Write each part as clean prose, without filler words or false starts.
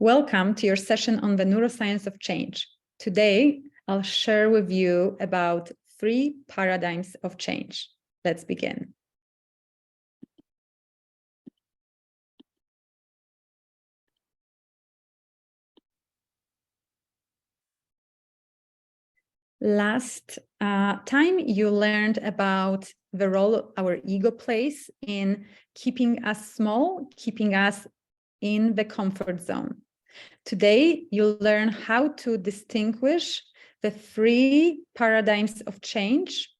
Welcome to your session on the neuroscience of change. Today, I'll share with you about 3 paradigms of change. Let's begin. Last time you learned about the role our ego plays in keeping us small, keeping us in the comfort zone. Today, you'll learn how to distinguish the 3 paradigms of change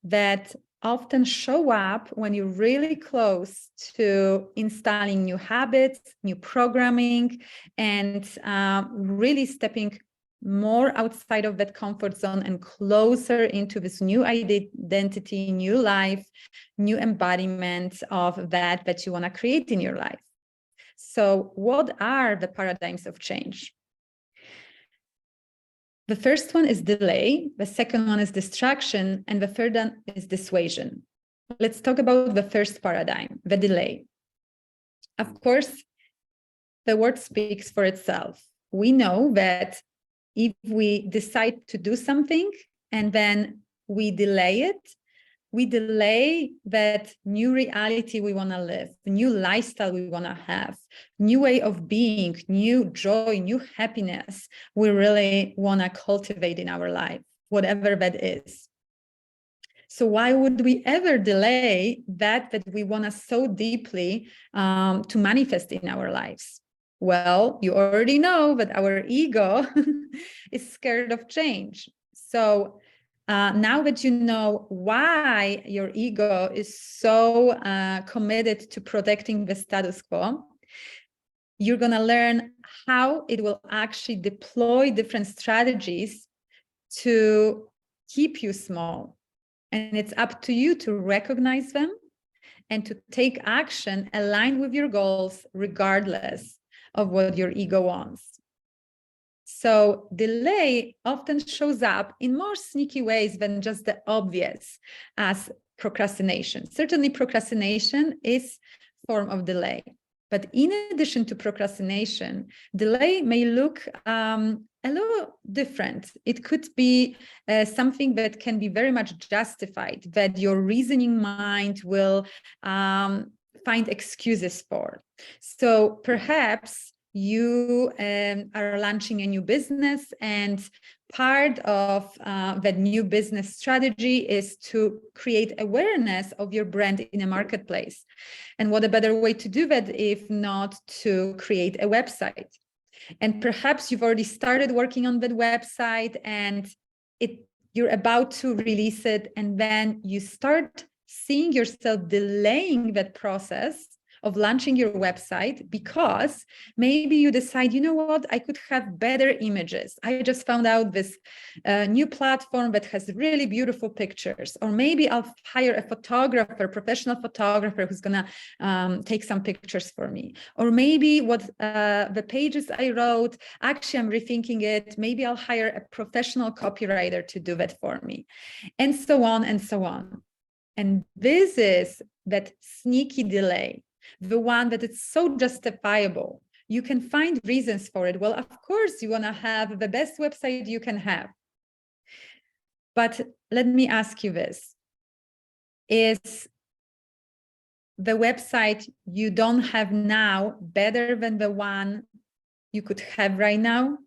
that often show up when you're really close to installing new habits, new programming, and really stepping more outside of that comfort zone and closer into this new identity, new life, new embodiment of that you want to create in your life. So what are the paradigms of change? The first one is delay, the second one is distraction, and the third one is dissuasion. Let's talk about the first paradigm, the delay. Of course, the word speaks for itself. We know that if we decide to do something and then we delay that new reality we want to live, new lifestyle we want to have, new way of being, new joy, new happiness we really want to cultivate in our life, whatever that is. So why would we ever delay that we want to so deeply to manifest in our lives? Well, you already know that our ego is scared of change. So now that you know why your ego is so committed to protecting the status quo, you're going to learn how it will actually deploy different strategies to keep you small. And it's up to you to recognize them and to take action aligned with your goals, regardless of what your ego wants. So delay often shows up in more sneaky ways than just the obvious as procrastination. Certainly procrastination is a form of delay. But in addition to procrastination, delay may look a little different. It could be something that can be very much justified, that your reasoning mind will find excuses for. So perhaps you are launching a new business, and part of that new business strategy is to create awareness of your brand in a marketplace. And what a better way to do that if not to create a website? And perhaps you've already started working on that website and you're about to release it, and then you start seeing yourself delaying that process of launching your website because maybe you decide, you know what, I could have better images. I just found out this new platform that has really beautiful pictures. Or maybe I'll hire a photographer, professional photographer who's gonna take some pictures for me. Or maybe what the pages I wrote, actually I'm rethinking it. Maybe I'll hire a professional copywriter to do that for me. And so on and so on. And this is that sneaky delay, the one that it's so justifiable. You can find reasons for it. Well, of course, you want to have the best website you can have. But let me ask you this. Is the website you don't have now better than the one you could have right now?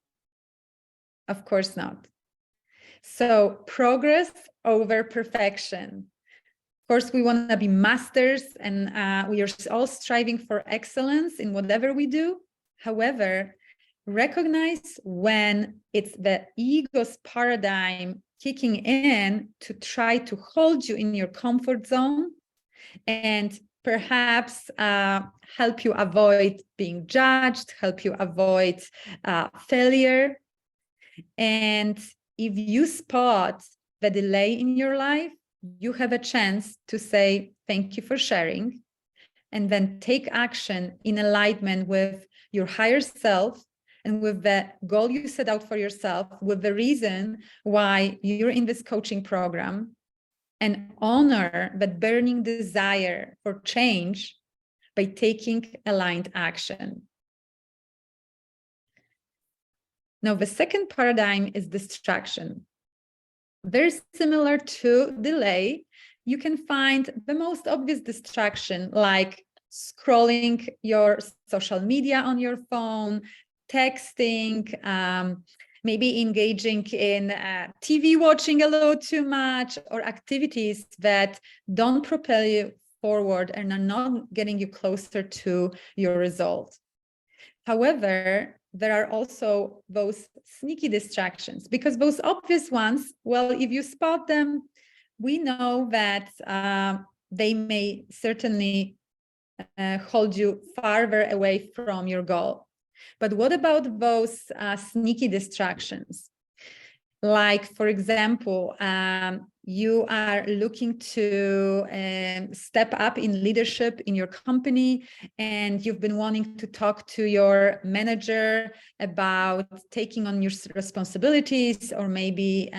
Of course not. So progress over perfection. Of course, we want to be masters, and we are all striving for excellence in whatever we do. However, recognize when it's the ego's paradigm kicking in to try to hold you in your comfort zone and perhaps help you avoid being judged, help you avoid failure. And if you spot the delay in your life, you have a chance to say, thank you for sharing, and then take action in alignment with your higher self and with the goal you set out for yourself, with the reason why you're in this coaching program, and honor that burning desire for change by taking aligned action. Now, the second paradigm is distraction. Very similar to delay, you can find the most obvious distraction, like scrolling your social media on your phone, texting, maybe engaging in TV watching a little too much, or activities that don't propel you forward and are not getting you closer to your result. However, there are also those sneaky distractions, because those obvious ones, well, if you spot them, we know that they may certainly hold you farther away from your goal. But what about those sneaky distractions? Like, for example, you are looking to step up in leadership in your company, and you've been wanting to talk to your manager about taking on your responsibilities, or maybe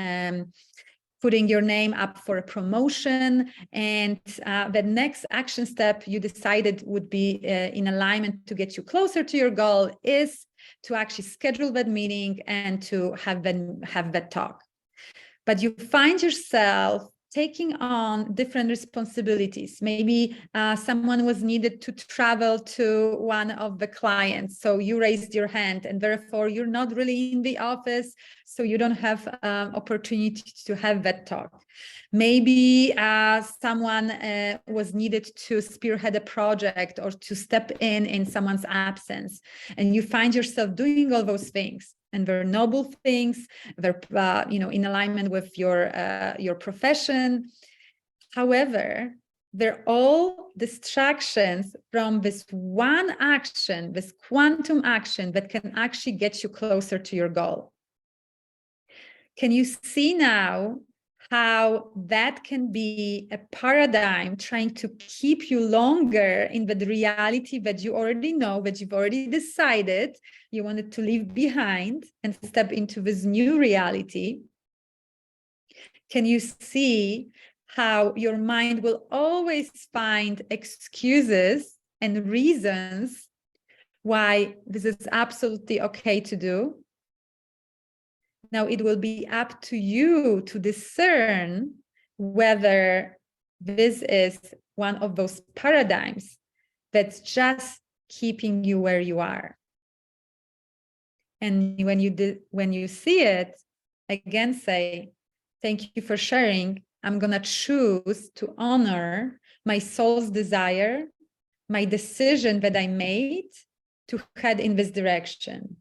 putting your name up for a promotion. And the next action step you decided would be in alignment to get you closer to your goal is to actually schedule that meeting and to have that talk. But you find yourself taking on different responsibilities. Maybe someone was needed to travel to one of the clients, so you raised your hand, and therefore you're not really in the office, so you don't have opportunity to have that talk. Maybe someone was needed to spearhead a project or to step in someone's absence, and you find yourself doing all those things. And they're noble things. They're, in alignment with your profession. However, they're all distractions from this one action, this quantum action that can actually get you closer to your goal. Can you see now how that can be a paradigm trying to keep you longer in the reality that you already know, that you've already decided you wanted to leave behind and step into this new reality? Can you see how your mind will always find excuses and reasons why this is absolutely okay to do? Now, it will be up to you to discern whether this is one of those paradigms that's just keeping you where you are. And when you see it, again, say, thank you for sharing. I'm going to choose to honor my soul's desire, my decision that I made to head in this direction.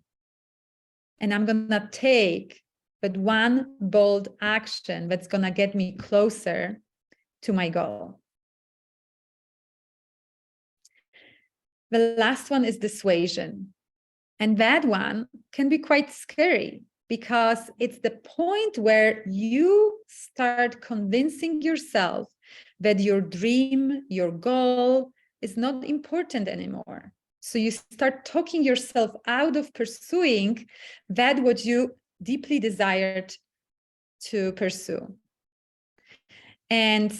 And I'm going to take that one bold action that's going to get me closer to my goal. The last one is dissuasion. And that one can be quite scary, because it's the point where you start convincing yourself that your dream, your goal is not important anymore. So you start talking yourself out of pursuing that what you deeply desired to pursue. And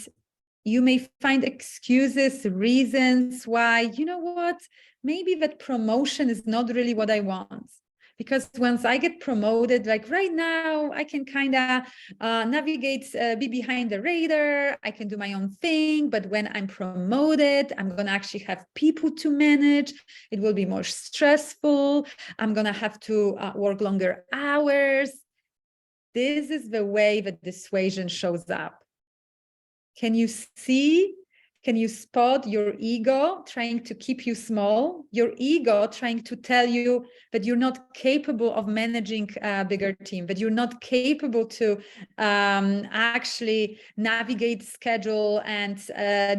you may find excuses, reasons why, you know what, maybe that promotion is not really what I want. Because once I get promoted, like right now, I can kind of navigate, be behind the radar. I can do my own thing. But when I'm promoted, I'm going to actually have people to manage. It will be more stressful. I'm going to have to work longer hours. This is the way that dissuasion shows up. Can you see? Can you spot your ego trying to keep you small? Your ego trying to tell you that you're not capable of managing a bigger team, that you're not capable to actually navigate schedule and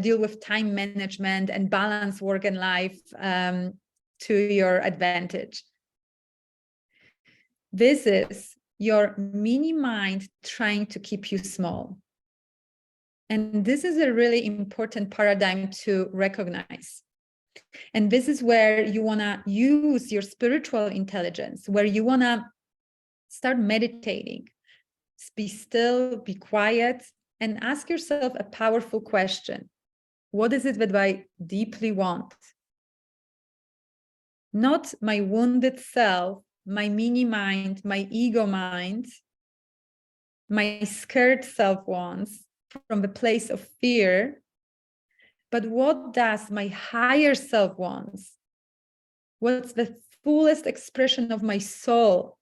deal with time management and balance work and life to your advantage. This is your mini mind trying to keep you small. And this is a really important paradigm to recognize. And this is where you want to use your spiritual intelligence, where you want to start meditating, be still, be quiet, and ask yourself a powerful question. What is it that I deeply want? Not my wounded self my mini mind, my ego mind, my scared self wants from the place of fear, but what does my higher self wants? What's the fullest expression of my soul?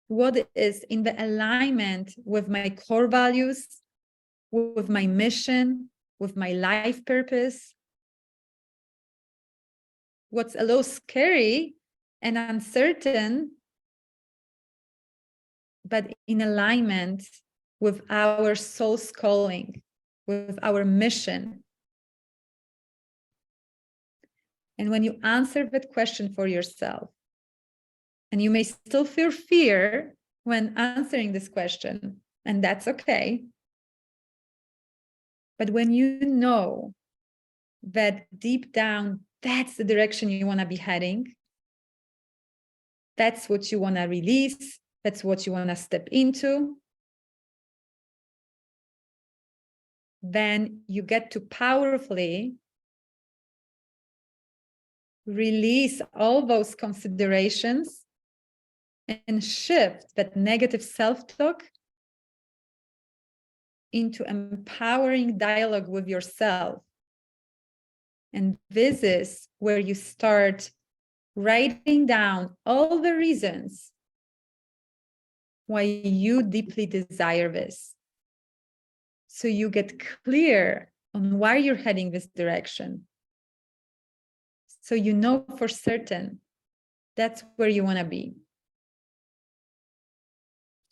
What is in the alignment with my core values, with my mission, with my life purpose? What's a little scary and uncertain, but in alignment with our soul's calling, with our mission? And when you answer that question for yourself, and you may still feel fear when answering this question, and that's okay. But when you know that deep down, that's the direction you want to be heading, that's what you want to release, that's what you want to step into, then you get to powerfully release all those considerations and shift that negative self-talk into empowering dialogue with yourself. And this is where you start writing down all the reasons why you deeply desire this. So you get clear on why you're heading this direction. So you know for certain that's where you want to be.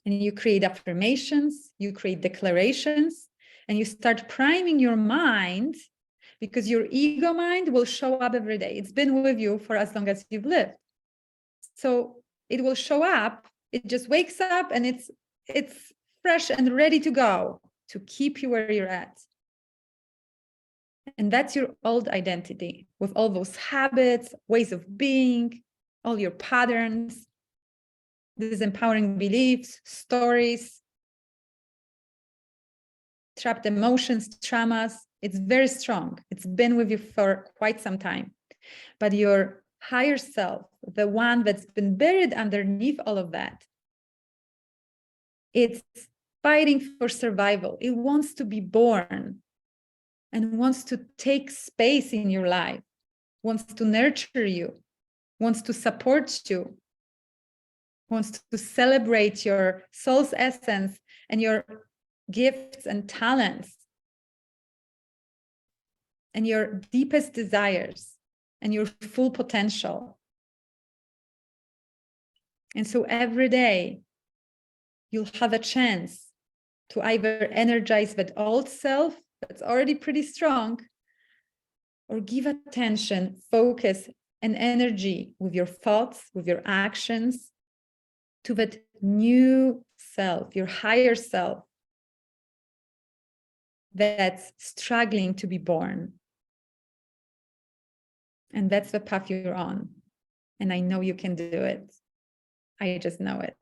And you create affirmations, you create declarations, and you start priming your mind, because your ego mind will show up every day. It's been with you for as long as you've lived. So it will show up, it just wakes up and it's fresh and ready to go to keep you where you're at. And that's your old identity with all those habits, ways of being, all your patterns, these empowering beliefs, stories, trapped emotions, traumas. It's very strong. It's been with you for quite some time. But your higher self, the one that's been buried underneath all of that, it's fighting for survival. It wants to be born and wants to take space in your life, wants to nurture you, wants to support you, wants to celebrate your soul's essence and your gifts and talents and your deepest desires and your full potential. And so every day you'll have a chance to either energize that old self that's already pretty strong, or give attention, focus, and energy with your thoughts, with your actions, to that new self, your higher self, that's struggling to be born. And that's the path you're on. And I know you can do it. I just know it.